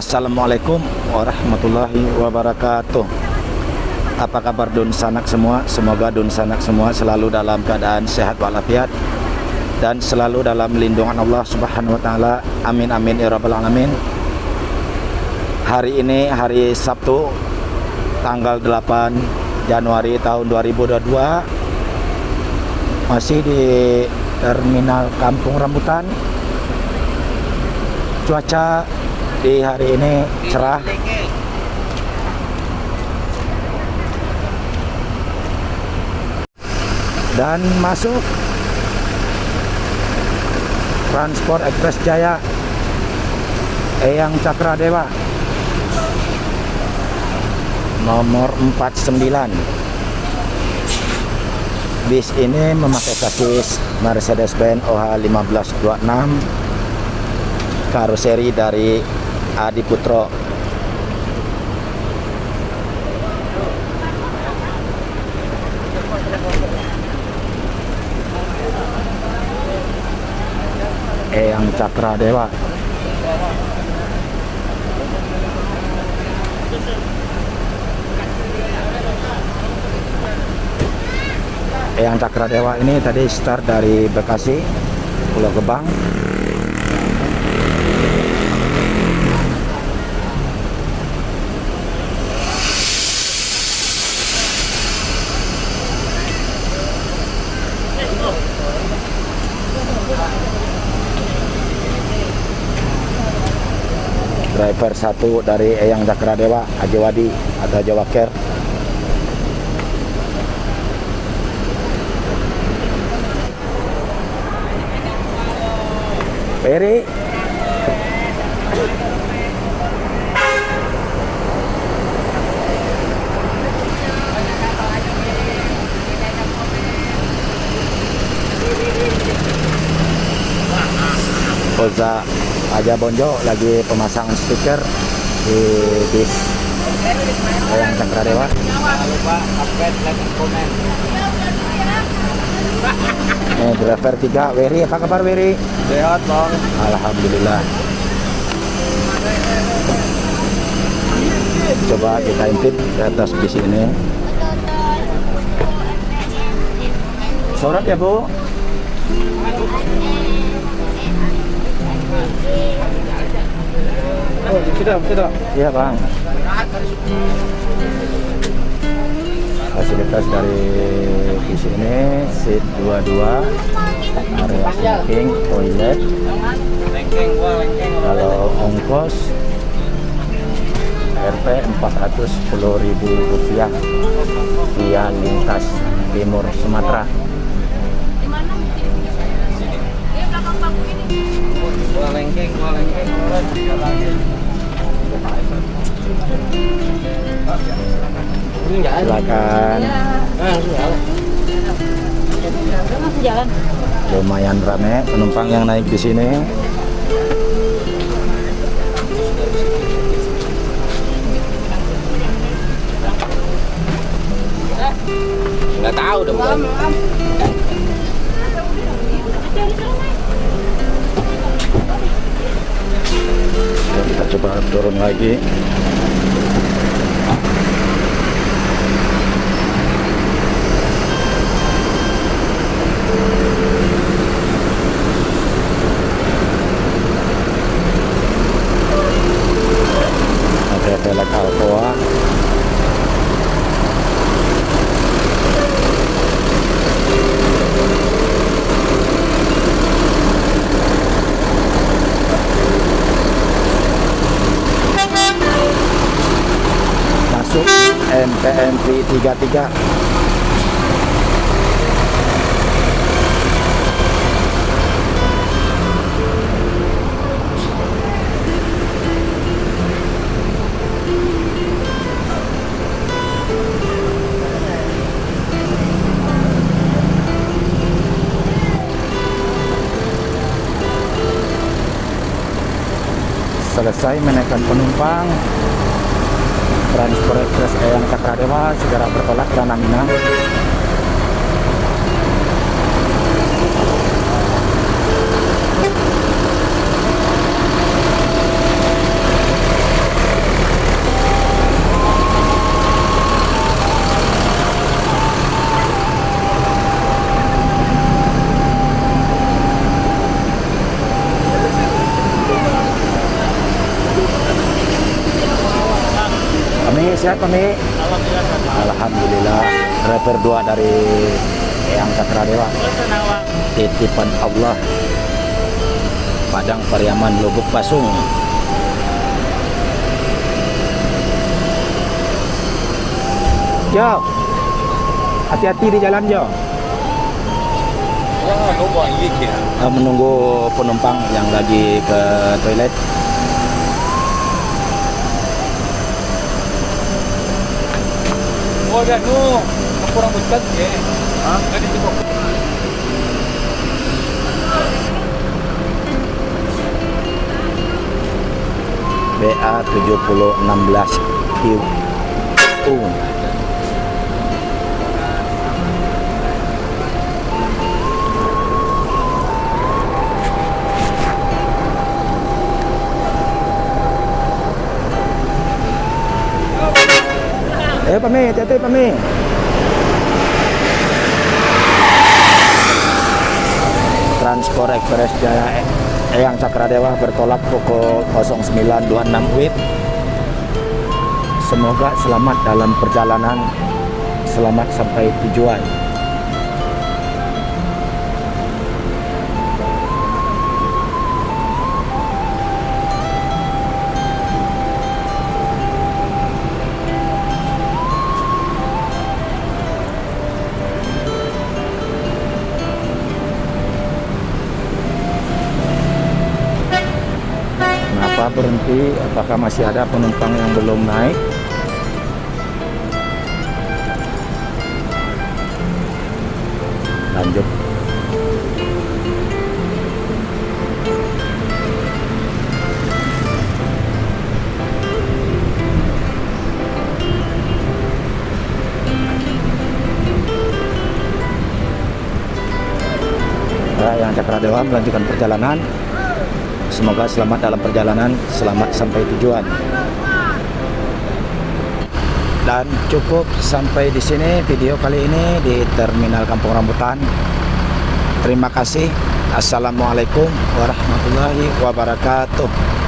Assalamualaikum warahmatullahi wabarakatuh. Apa kabar Dun Sanak semua? Semoga Dun Sanak semua selalu dalam keadaan sehat walafiat dan selalu dalam lindungan Allah Subhanahu wa taala. Amin amin ya rabbal alamin. Hari ini hari Sabtu tanggal 8 Januari tahun 2022. Masih di Terminal Kampung Rambutan. Cuaca di hari ini cerah. Dan masuk Transport Express Jaya Eyang Cakra Dewa nomor 49. Bis ini memakai sasis Mercedes-Benz OH1526, karoseri dari Adi Putro. Eyang Cakra Dewa. Eyang Cakra Dewa ini tadi start dari Bekasi, Pulau Gebang. Driver satu dari Eyang Cakra Dewa, Ajawadi atau Jawaker. Peri. Oza Aja Bonjo lagi pemasangan stiker di bis Eyang Cakra Dewa. Jangan lupa update, like, dan komen. Driver 3 Weri, apa kabar Weri? Sehat bang. Alhamdulillah. Coba kita intip di atas bis ini. Surat ya Bu? Oh, sudah. Iya Bang. Fasilitas dari bis ini seat 22, area smoking, toilet. Kalau ongkos Rp 410.000 via lintas timur Sumatera. Gua lengkeng. Silakan. Lumayan ramai penumpang yang naik di sini. Nggak tahu dong. Kita coba turun lagi. Ada velg Alcoa. Masuk MPMV 33. Selesai menaikkan penumpang, Transport Express Eyang Cakra Dewa segera bertolak ke Tanah Minang. sehat Pak Mi? Alhamdulillah. Alhamdulillah. Driver 2 dari Eyang Cakradewa. Titipan Allah. Padang Pariaman Lubuk Pasung. Jo, hati-hati di jalan Jo. Wah, lupa ini ya. Menunggu penumpang yang lagi ke toilet. Oh, dan kurang becat ya. Hah? Enggak ditepuk. BA 7016 QU. Pak Mi, hati-hati Pak Mi. Transport Express Jaya Eyang Cakradewa bertolak pukul 09.26 WIB. Semoga selamat dalam perjalanan, selamat sampai tujuan. Kenapa berhenti? Apakah masih ada penumpang yang belum naik? Lanjut. Eyang Cakradewa melanjutkan perjalanan. Semoga selamat dalam perjalanan, selamat sampai tujuan. Dan cukup sampai di sini video kali ini di Terminal Kampung Rambutan. Terima kasih. Assalamualaikum warahmatullahi wabarakatuh.